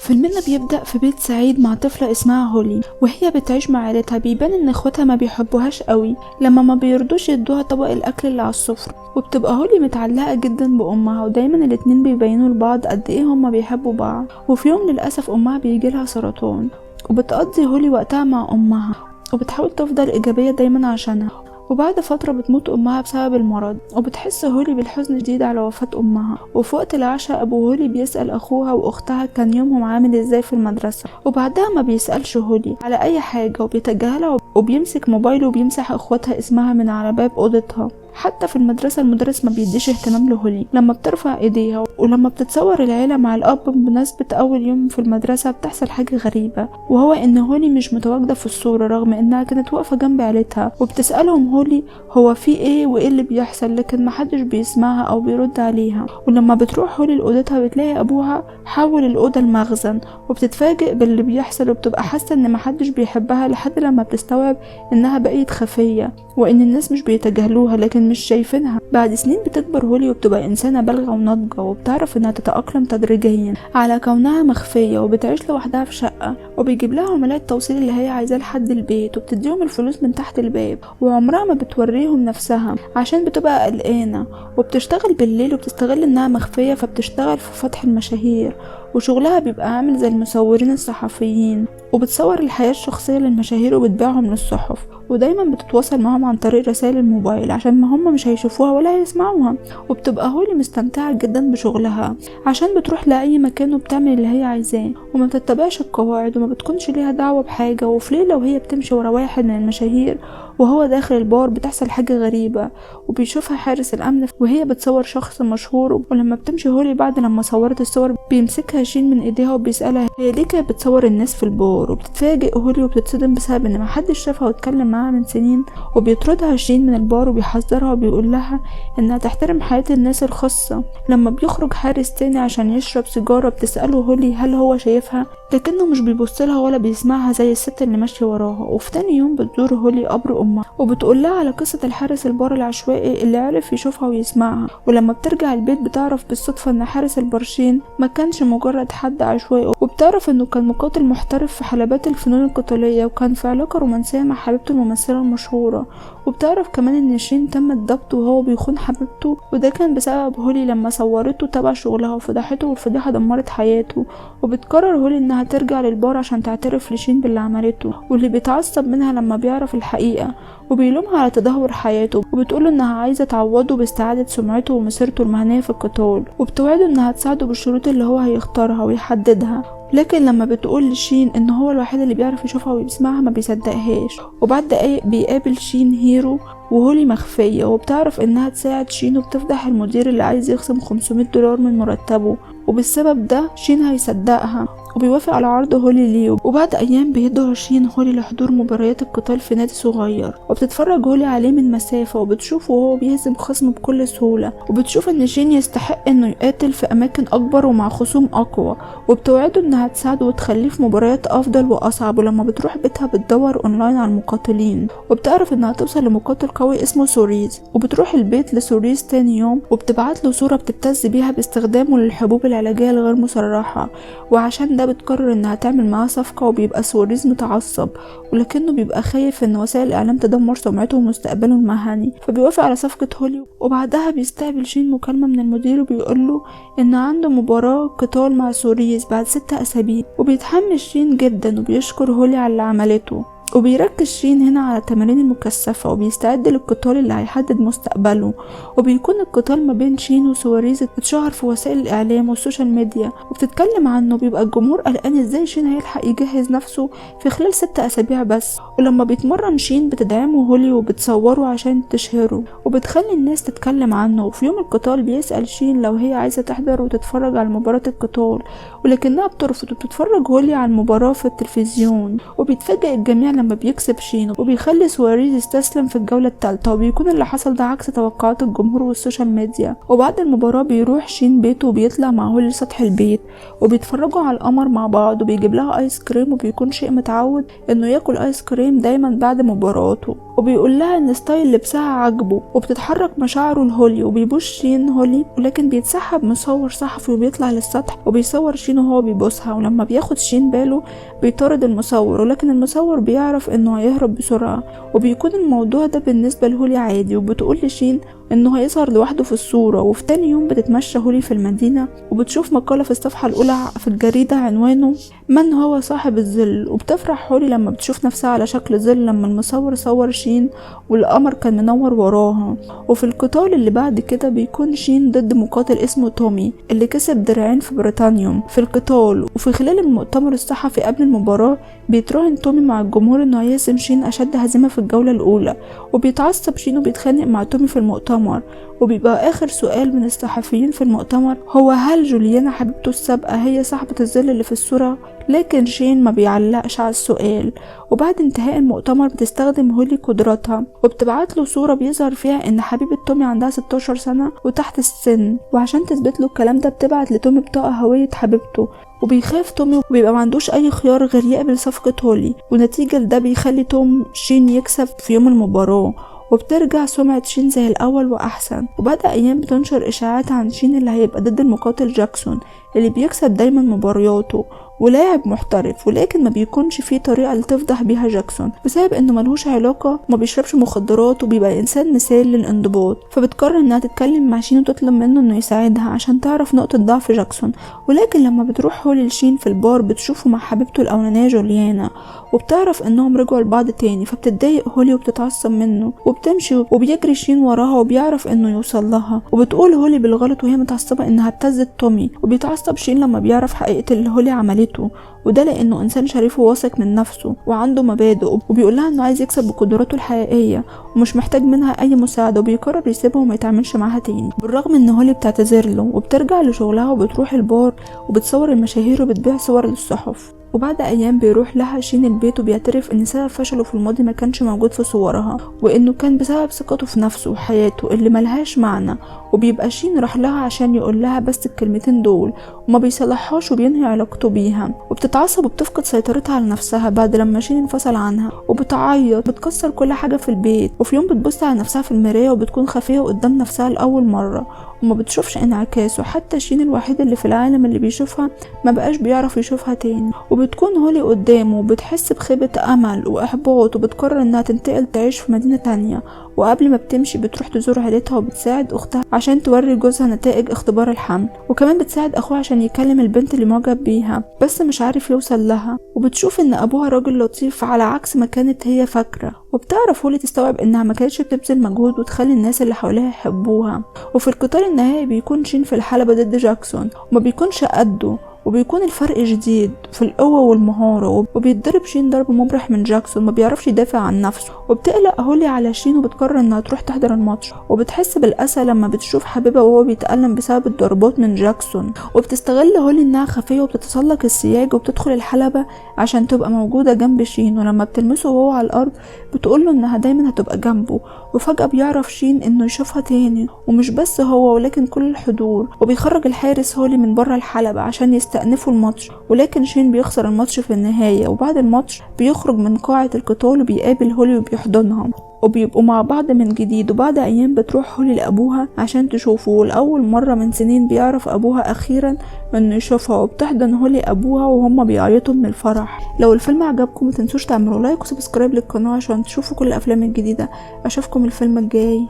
فيلمنا بيبدأ في بيت سعيد مع طفلة اسمها هولي، وهي بتعيش مع عيلتها. بيبان ان اخواتها ما بيحبوهاش قوي لما ما بيرضوش يدوها طبق الاكل اللي على السفرة، وبتبقى هولي متعلقة جدا بامها، ودايما الاتنين بيبينوا لبعض قد ايه هما بيحبوا بعض. وفي يوم للاسف امها بيجيلها سرطان، وبتقضي هولي وقتها مع امها وبتحاول تفضل ايجابية دايما عشانها. وبعد فترة بتموت أمها بسبب المرض، وبتحس هولي بالحزن شديد على وفاة أمها. وفي وقت العشاء أبو هولي بيسأل أخوها وأختها كان يومهم عامل إزاي في المدرسة، وبعدها ما بيسألش هولي على أي حاجة وبيتجاهلها، وبيمسك موبايله وبيمسح أخواتها اسمها من على باب أوضتها. حتى في المدرسة المدرس ما بيديش اهتمام لهولي لما بترفع ايديها. ولما بتتصور العيلة مع الأب بمناسبة أول يوم في المدرسة بتحصل حاجة غريبة، وهو إن هولي مش متواجدة في الصورة رغم إنها كانت واقفة جنب عيلتها. وبتسألهم هولي هو في ايه وايه اللي بيحصل، لكن محدش بيسمعها أو بيرد عليها. ولما بتروح هولي لأوضتها بتلاقي أبوها حول الأوضة المخزن، وبتتفاجئ باللي بيحصل وبتبقى حاسة إن محدش بيحبها، لحد لما بتستوعب إنها بقيت خفية وإن الناس مش بيتجاهلوها لكن مش شايفينها. بعد سنين بتكبر هولي وبتبقى إنسانة بالغة وناضجة، وبتعرف إنها تتأقلم تدريجيا على كونها مخفية، وبتعيش لوحدها في شقة، وبيجيب لها عملاء التوصيل اللي هي عايزاه لحد البيت، وبتديهم الفلوس من تحت الباب، وعمرها ما بتوريهم نفسها عشان بتبقى قلقانة. وبتشتغل بالليل وبتستغل إنها مخفية، فبتشتغل في فتح المشاهير، وشغلها بيبقى عامل زي المصورين الصحفيين، وبتصور الحياة الشخصية للمشاهير وبتبيعهم للصحف. ودايما بتتواصل معهم عن طريق رسائل الموبايل عشان ما هم مش هيشوفوها ولا هيسمعوها. وبتبقى هولي مستمتعة جدا بشغلها عشان بتروح لأي مكان وبتعمل اللي هي عايزاه، وما بتتبعش القواعد، وما بتكونش ليها دعوة بحاجة. وفي ليلة وهي بتمشي ورا واحد من المشاهير وهو داخل البار بتحصل حاجة غريبة، وبيشوفها حارس الأمن وهي بتصور شخص مشهور. ولما بتمشي هولي بعد لما صورت الصور بيمسكها شين من ايديها وبيسألها هي ليه كانت بتصور الناس في البار. وبتتفاجئ هولي وبتتصدم بسبب ان محدش شافها واتكلم معاها من سنين. وبيطردها شين من البار وبيحذرها وبيقول لها انها تحترم حياة الناس الخاصة. لما بيخرج حارس تاني عشان يشرب سيجارة بتسأله هولي هل هو شايفها، لكنه مش بيبصلها ولا بيسمعها زي الست اللي ماشية وراها. وفي تاني يوم بتزور هولي قبر امها وبتقول لها على قصة الحارس البار العشوائي اللي عرف يشوفها ويسمعها. ولما بترجع البيت بتعرف بالصدفة ان حارس البارشين ما كانش مجرد حد عشوائي، وبتعرف انه كان مقاتل محترف في حلبات الفنون القتالية، وكان في علاقة رومانسية مع حبيبته الممثلة المشهورة. وبتعرف كمان ان شين تم ضبطه وهو بيخون حبيبته، وده كان بسبب هولي لما صورته تبع شغلها وفضحته، والفضيحة دمرت حياته. وبتقرر هولي انها ترجع للبار عشان تعترف لشين باللي عملته، واللي بيتعصب منها لما بيعرف الحقيقة وبيلومها على تدهور حياته. وبتقوله انها عايزة تعوضه باستعادة سمعته ومسيرته المهنية في القتال، وبتوعده انها تساعده بالشروط اللي هو هيختارها ويحددها. لكن لما بتقول لشين ان هو الوحيد اللي بيعرف يشوفها ويسمعها ما بيصدقهاش. وبعد دقايق بيقابل شين هيرو وهولي مخفية، وبتعرف انها تساعد شين وبتفضح المدير اللي عايز يخصم $500 من مرتبه، وبالسبب ده شين هيصدقها وبيوافق على عرض هولي ليه. وبعد ايام بيدعو شين هولي لحضور مباريات القتال في نادي صغير، وبتتفرج هولي عليه من مسافة وبتشوفه وهو بيهزم خصمه بكل سهولة، وبتشوف ان شين يستحق انه يقاتل في اماكن اكبر ومع خصوم اقوى، وبتوعده انها تساعده وتخليه في مباريات افضل واصعب. ولما بتروح بيتها بتدور اونلاين على المقاتلين، وبتعرف انها توصل لمقاتل قوي اسمه سوريز، وبتروح البيت لسوريز تاني يوم وبتبعت له صورة بتبتز بيها باستخدامه للحبوب العلاجية الغير مسرحة. وعشان ده بتقرر انها تعمل معاه صفقة، وبيبقى سوريز متعصب ولكنه بيبقى خايف ان وسائل الاعلام تدمر سمعته ومستقبله المهني، فبيوافق على صفقة هولي. وبعدها بيستقبل شين مكالمة من المدير وبيقوله ان عنده مباراة قتال مع سوريز بعد 6 أسابيع، وبيتحمس شين جدا وبيشكر هولي على اللي عملته. وبيركز شين هنا على التمارين المكثفة وبيستعد للقتال اللي هيحدد مستقبله. وبيكون القتال ما بين شين وسواريز اتشهر في وسائل الإعلام والسوشيال ميديا وبتتكلم عنه. بيبقى الجمهور قلقان ازاي شين هيلحق يجهز نفسه في خلال 6 أسابيع بس. ولما بيتمرن شين بتدعمه هولي وبتصوره عشان تشهره وبتخلي الناس تتكلم عنه. وفي يوم القتال بيسأل شين لو هي عايزة تحضر وتتفرج على مباراة القتال، ولكنها بترفض وبتتفرج هولي على المباراة في التلفزيون. وبيتفاجئ الجميع لما بيكسب شين وبيخلي سواريز يستسلم في الجولة الثالثة، وبيكون اللي حصل ده عكس توقعات الجمهور والسوشيال ميديا. وبعد المباراة بيروح شين بيته وبيطلع مع هولي لسطح البيت وبيتفرجوا على القمر مع بعض، وبيجيب لها ايس كريم، وبيكون شيء متعود انه ياكل ايس كريم دايما بعد مباراته. وبيقول لها ان ستايل لبسها عاجبه، وبتتحرك مشاعره لهولي وبيبوش شين هولي، ولكن بيتسحب مصور صحفي وبيطلع للسطح وبيصور شين شين وهو بيبوسها، ولما بياخد شين باله بيطارد المصور، ولكن المصور بيعرف انه هيهرب بسرعة، وبيكون الموضوع ده بالنسبة لهولي عادي، وبتقول لشين انه هيظهر لوحده في الصورة. وفي تاني يوم بتتمشى هولي في المدينة وبتشوف مقالة في الصفحة الأولى في الجريدة عنوانه من هو صاحب الظل، وبتفرح هولي لما بتشوف نفسها على شكل ظل لما المصور صور شين والقمر كان منور وراها. وفي القتال اللي بعد كده بيكون شين ضد مقاتل اسمه تومي اللي كسب درعين في بريطانيوم في القتال. وفي خلال المؤتمر الصحفي قبل المباراة بيتراهن تومي مع الجمهور انه هيهزم شين اشد هزيمة في الجولة الأولى، وبيتعصب شين وبيتخانق مع تومي في المؤتمر. وبيبقى آخر سؤال من الصحفيين في المؤتمر هو هل جوليانا حبيبته السابقة هي صاحبة الظل اللي في الصورة؟ لكن شين ما بيعلقش على السؤال. وبعد انتهاء المؤتمر بتستخدم هولي قدراتها وبتبعت له صورة بيظهر فيها ان حبيبة تومي عندها 16 سنة وتحت السن، وعشان تثبت له الكلام ده بتبعت لتومي بطاقة هوية حبيبته. وبيخاف تومي وبيبقى معندوش اي خيار غير يقبل صفقة هولي، ونتيجة لده بيخلي توم شين يكسب في يوم المباراة، وبترجع سمعة شين زي الأول وأحسن. وبعد أيام بتنشر إشاعات عن شين اللي هيبقى ضد المقاتل جاكسون اللي بيكسب دايما مبارياته ولاعب محترف، ولكن ما بيكونش فيه طريقة لتفضح بيها جاكسون بسبب انه ملهوش علاقة، ما بيشربش مخدرات، وبيبقى انسان مثال للانضباط. فبتقرر انها تتكلم مع شين وتطلب منه انه يساعدها عشان تعرف نقطة ضعف جاكسون. ولكن لما بتروح هولي لشين في البار بتشوفه مع حبيبته الاولانية جوليانا، وبتعرف انهم رجعوا لبعض تاني، فبتتضايق هولي وبتتعصب منه وبتمشي، وبيجري شين وراها وبيعرف انه يوصل لها. وبتقول هولي بالغلط وهي متعصبة انها ابتزت تومي، وبيتعصب شين لما بيعرف حقيقة اللي هولي عملته، وده لانه انسان شريف وواثق من نفسه وعنده مبادئ، وبيقولها انه عايز يكسب بقدراته الحقيقيه ومش محتاج منها اي مساعده، وبيقرر يسيبها وما يتعاملش معاها تاني بالرغم ان هولي بتعتذر له. وبترجع لشغلها وبتروح البار وبتصور المشاهير وبتبيع صور للصحف. وبعد ايام بيروح لها شين البيت وبيعترف ان سبب فشله في الماضي ما كانش موجود في صورها، وانه كان بسبب ثقته في نفسه وحياته اللي ملهاش معنى. وبيبقى شين راح لها عشان يقول لها بس الكلمتين دول وما بيصلحهاش وبينهي علاقته بيها، وبتتعصب وبتفقد سيطرتها على نفسها بعد لما شين انفصل عنها، وبتعيط بتكسر كل حاجه في البيت. وفي يوم بتبص على نفسها في المرايه وبتكون خفيه قدام نفسها لاول مره وما بتشوفش انعكاسه، حتى شين الوحيد اللي في العالم اللي بيشوفها ما بقاش بيعرف يشوفها تاني. وبتكون هولي قدامه وبتحس بخيبة امل واحباط، وبتقرر انها تنتقل تعيش في مدينة تانية. وقبل ما بتمشي بتروح تزور عيلتها وبتساعد اختها عشان توري جوزها نتائج اختبار الحمل، وكمان بتساعد اخوها عشان يكلم البنت اللي معجب بيها بس مش عارف يوصل لها. وبتشوف ان ابوها راجل لطيف على عكس ما كانت هي فاكرة، وبتعرف هولي تستوعب انها ما كانتش بتبذل مجهود وتخلي الناس اللي حواليها يحبوها. وفي القتال النهائي بيكون شين في الحلبة ضد جاكسون وما بيكونش قده، وبيكون الفرق جديد في القوة والمهارة، وبيتضرب شين ضرب مبرح من جاكسون ما بيعرفش يدافع عن نفسه. وبتقلق هولي على شين وبتقرر انها تروح تحضر الماتش، وبتحس بالأسى لما بتشوف حبيبها وهو بيتألم بسبب الضربات من جاكسون. وبتستغل هولي انها خفية وبتتسلق السياج وبتدخل الحلبة عشان تبقى موجودة جنب شين، ولما بتلمسه وهو على الأرض بتقوله انها دايما هتبقى جنبه. وفجأة بيعرف شين انه يشوفها تاني، ومش بس هو ولكن كل الحضور. وبيخرج الحارس هولي من بره الحلبة عشان يستأنفوا الماتش، ولكن شين بيخسر الماتش في النهاية. وبعد الماتش بيخرج من قاعة القتال وبيقابل هولي وبيحضنها وبيبقوا مع بعض من جديد. وبعد ايام بتروح هولي لابوها عشان تشوفه، ولأول مرة من سنين بيعرف ابوها اخيرا انه يشوفها، وبتحضن هولي ابوها وهم بيعيطوا من الفرح. لو الفيلم عجبكم متنسوش تعملوا لايك وسبسكرايب للقناة عشان تشوفوا كل الافلام الجديدة. اشوفكم الفيلم الجاي.